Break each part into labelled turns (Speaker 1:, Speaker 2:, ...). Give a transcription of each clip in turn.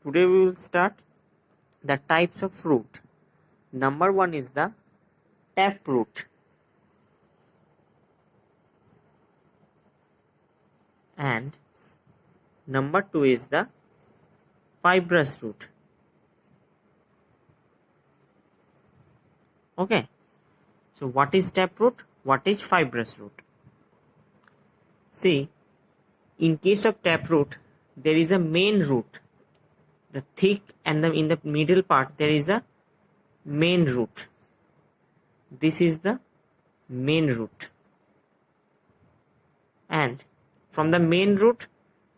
Speaker 1: Today we will start the types of root. Number one is the taproot, and number two is the fibrous root. Okay, so what is taproot? What is fibrous root? See, in case of taproot, there is a main root, the thick, and in the middle part there is a main root. This is the main root, and from the main root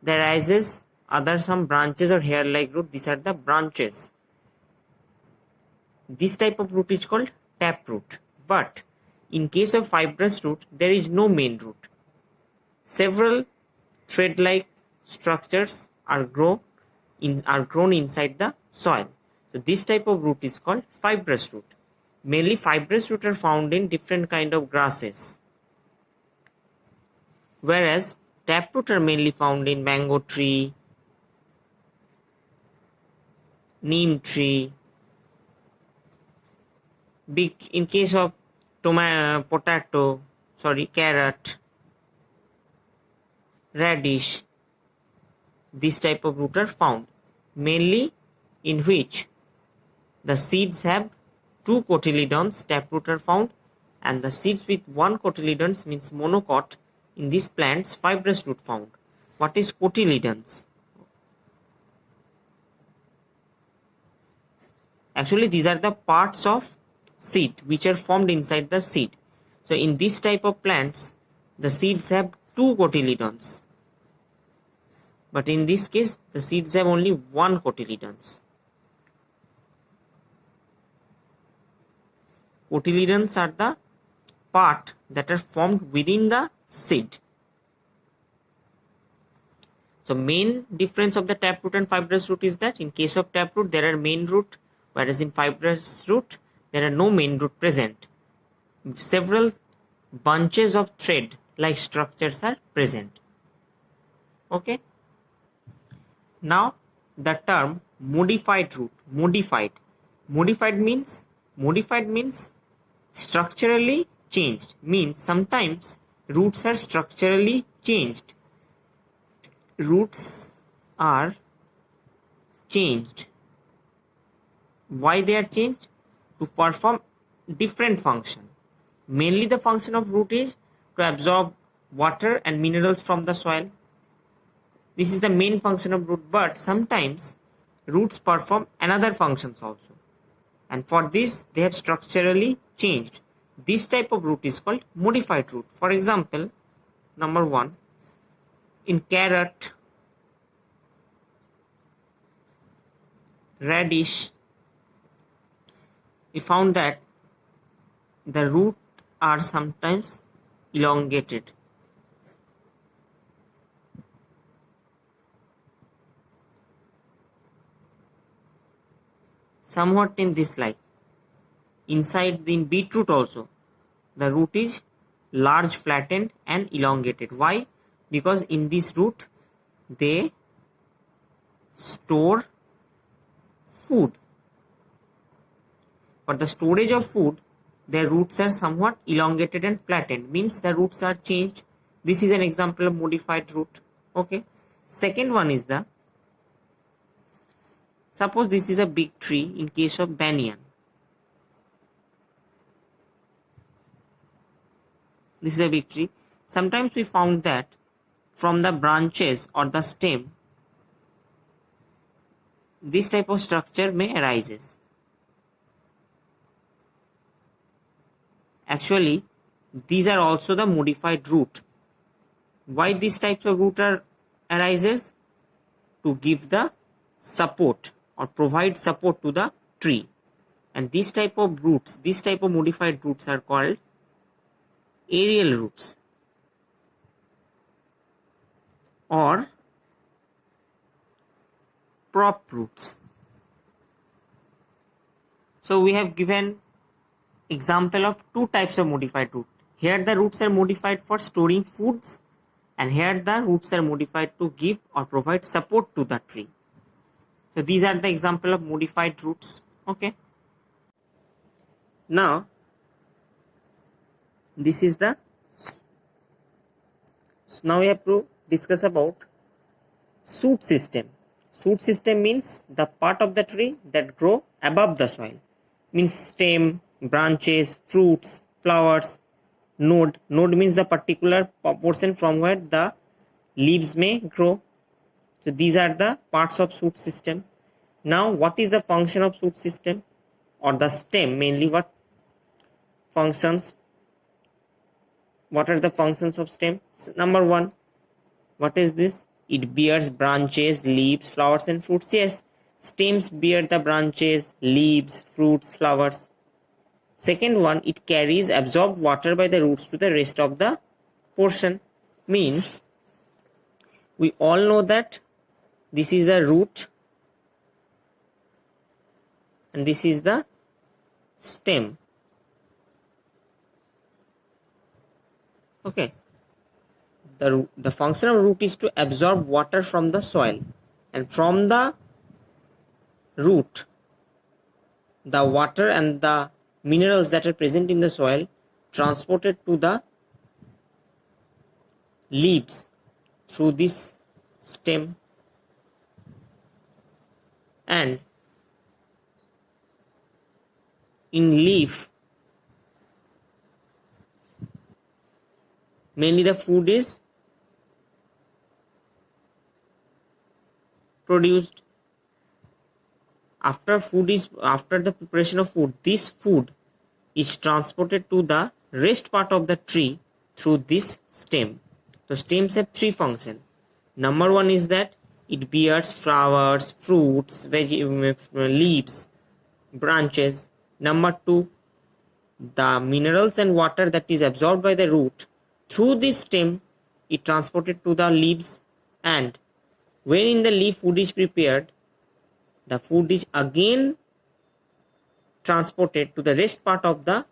Speaker 1: there arises other some branches or hair-like root. These are the branches. This type of root is called taproot. But in case of fibrous root, there is no main root. Several thread-like structures are grown inside the soil. So this type of root is called fibrous root. Mainly fibrous root are found in different kind of grasses, whereas taproot are mainly found in mango tree, neem tree. In case of carrot, radish, this type of root are found, mainly in which the seeds have two cotyledons. Taproot are found, and the seeds with one cotyledons means monocot. In these plants, fibrous root found. What is cotyledons? Actually, these are the parts of seed which are formed inside the seed. So in this type of plants, the seeds have two cotyledons, but in this case the seeds have only one cotyledons. Cotyledons are the part that are formed within the seed. So main difference of the taproot and fibrous root is that in case of taproot there are main root, whereas in fibrous root there are no main root present. Several bunches of thread like structures are present. Okay. Now the term modified root. Modified means structurally changed. Means sometimes roots are structurally changed. Roots are changed. Why they are changed? To perform different function. Mainly the function of root is to absorb water and minerals from the soil. This is the main function of root, but sometimes roots perform another functions also, and for this they have structurally changed. This type of root is called modified root. For example, number one, in carrot, radish, we found that the root are sometimes elongated. Somewhat in this like. Inside the beetroot also, the root is large, flattened and elongated. Why? Because in this root they store food. For the storage of food, their roots are somewhat elongated and flattened, means the roots are changed. This is an example of modified root. Okay. Second one is suppose this is a big tree in case of banyan. This is a big tree. Sometimes we found that from the branches or the stem, this type of structure may arises. Actually, these are also the modified root. Why these types of root arises? To give the support or provide support to the tree. And this type of modified roots are called aerial roots or prop roots. So we have given example of two types of modified root. Here the roots are modified for storing foods, and here the roots are modified to give or provide support to the tree. So these are the example of modified roots. Okay. Now this is the, so now we have to discuss about shoot system. Shoot system means the part of the tree that grow above the soil, means stem, branches, fruits, flowers. Node means the particular portion from where the leaves may grow. So these are the parts of shoot system. Now what is the function of shoot system or the stem? Mainly what are the functions of stem? Number one, what is this? It bears branches, leaves, flowers and fruits. Yes, stems bear the branches, leaves, fruits, flowers. Second one, it carries absorbed water by the roots to the rest of the portion. Means we all know that this is the root and this is the stem. Okay. The function of root is to absorb water from the soil, and from the root the water and the minerals that are present in the soil transported to the leaves through this stem, and in leaf mainly the food is produced. After the preparation of food, this food is transported to the rest part of the tree through this stem. So stems have three functions. Number one is that it bears flowers, fruits, leaves, branches. Number two, the minerals and water that is absorbed by the root through this stem is transported to the leaves, and when in the leaf food is prepared, the food is again transported to the rest part of the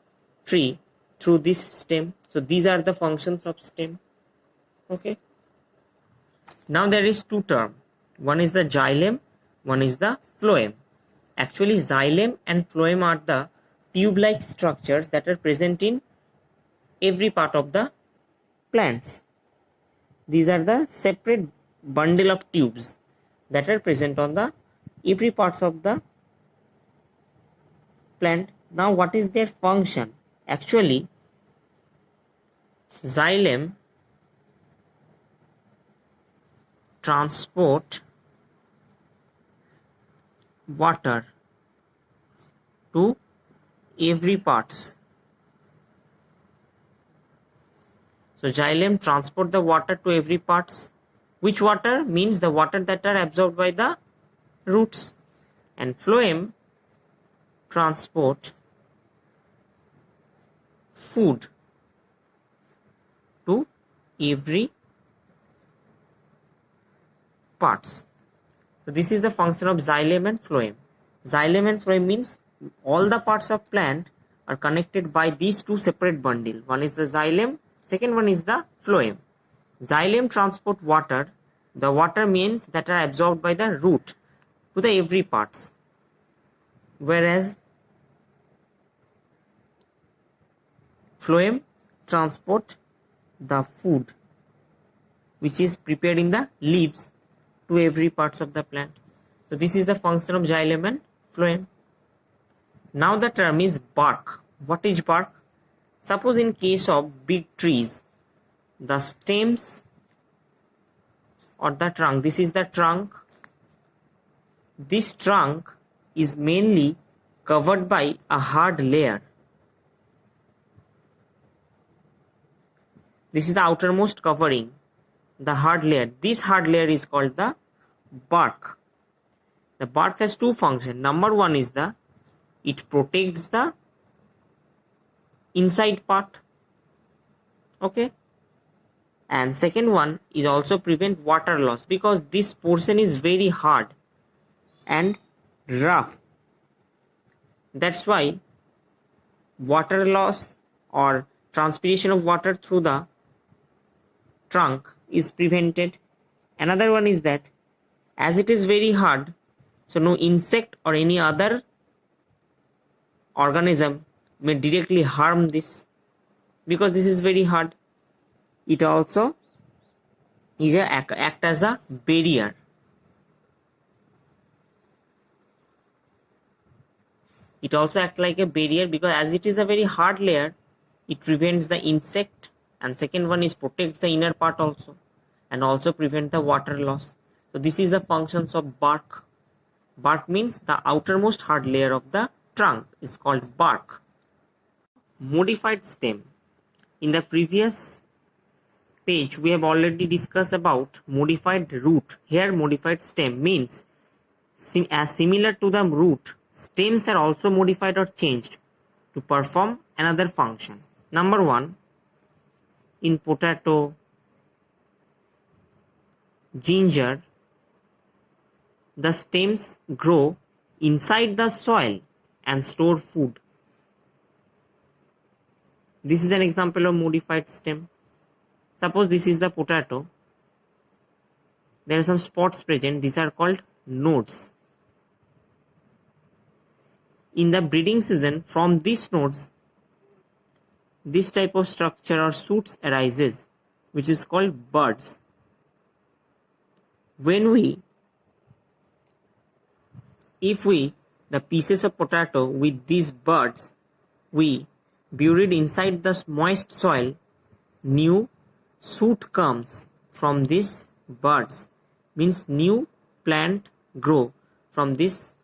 Speaker 1: tree through this stem. So these are the functions of stem. Okay. Now there is two terms. One is the xylem, one is the phloem. Actually xylem and phloem are the tube-like structures that are present in every part of the plants. These are the separate bundle of tubes that are present on the every parts of the plant. Now what is their function? Actually xylem transport water to every parts. So xylem transport the water to every parts. Which water? Means the water that are absorbed by the roots. And phloem transport food to every parts. So this is the function of xylem and phloem. Xylem and phloem means all the parts of plant are connected by these two separate bundle. One is the xylem, second one is the phloem. Xylem transport water. The water means that are absorbed by the root to the every parts, whereas phloem transport the food which is prepared in the leaves to every parts of the plant. So this is the function of xylem and phloem. Now the term is bark. What is bark? Suppose in case of big trees, the stems or the trunk, this is the trunk. This trunk is mainly covered by a hard layer. This is the outermost covering, the hard layer. This hard layer is called the bark. The bark has two functions. Number one is it protects the inside part. Okay. And second one is also prevent water loss, because this portion is very hard and rough. That's why water loss or transpiration of water through the trunk is prevented. Another one is that as it is very hard, So no insect or any other organism may directly harm this, because this is very hard. It also act as a barrier. It also act like a barrier because as it is a very hard layer, it prevents the insect, and second one is protects the inner part also, and also prevent the water loss. So this is the functions of bark. Bark means the outermost hard layer of the trunk is called bark. Modified stem. In the previous page we have already discussed about modified root. Here modified stem means as similar to the root, stems are also modified or changed to perform another function. Number one, in potato, ginger, the stems grow inside the soil and store food. This is an example of modified stem. Suppose this is the potato. There are some spots present. These are called nodes. In the breeding season, from these nodes, this type of structure or shoots arises, which is called buds. If the pieces of potato with these buds, we buried inside the moist soil, new shoot comes from these buds, means new plant grow from these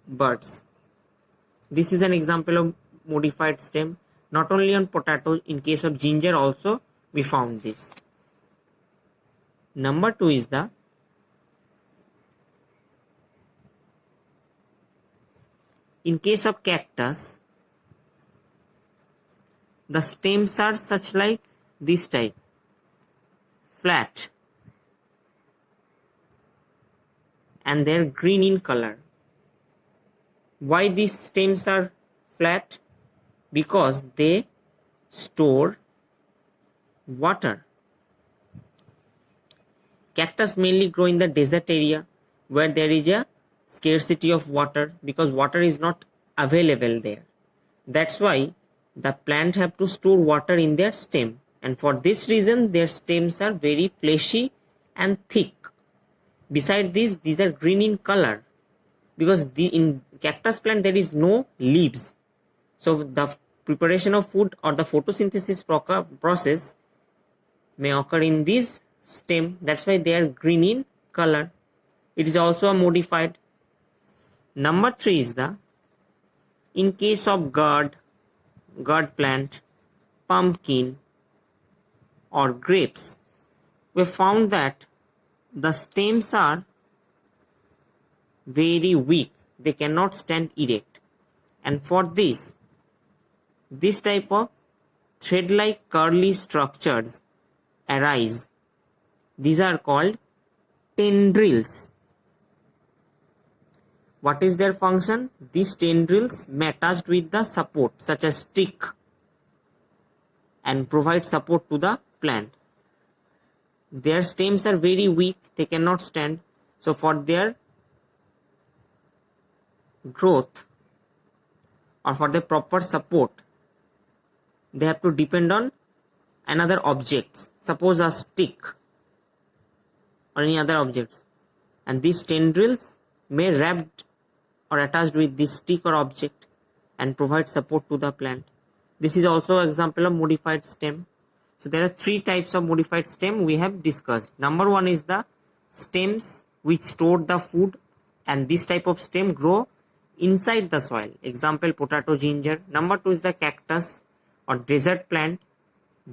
Speaker 1: buds. This is an example of modified stem. Not only on potato, in case of ginger also we found this. Number two is in case of cactus, the stems are such like this type, flat, and they are green in color. Why these stems are flat? Because they store water. Cactus mainly grow in the desert area where there is a scarcity of water, because water is not available there. That's why the plant have to store water in their stem, and for this reason their stems are very fleshy and thick. Beside this, these are green in color because in cactus plant there is no leaves. So the preparation of food or the photosynthesis process may occur in this stem. That's why they are green in color. It is also a modified. Number three is in case of gourd plant, pumpkin or grapes, we found that the stems are very weak. They cannot stand erect, and for this type of thread-like curly structures arise. These are called tendrils. What is their function? These tendrils may attach with the support such as stick and provide support to the plant. Their stems are very weak, they cannot stand. So for their growth or for their proper support, they have to depend on another objects, suppose a stick or any other objects, and these tendrils may wrapped or attached with this stick or object and provide support to the plant. This is also an example of modified stem. So there are three types of modified stem we have discussed. Number one is the stems which store the food, and this type of stem grow inside the soil. Example, potato, ginger. Number two is the cactus or desert plant.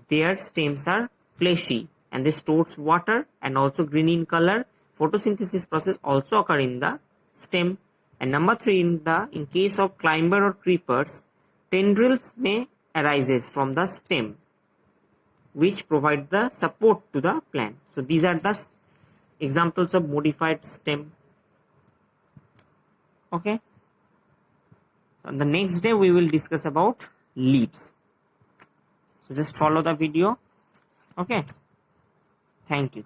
Speaker 1: Their stems are fleshy and they stores water and also green in color. Photosynthesis process also occur in the stem. And number three, in case of climber or creepers, tendrils may arises from the stem which provide the support to the plant. So these are the examples of modified stem. Okay. On the next day we will discuss about leaves. So just follow the video. Okay. Thank you.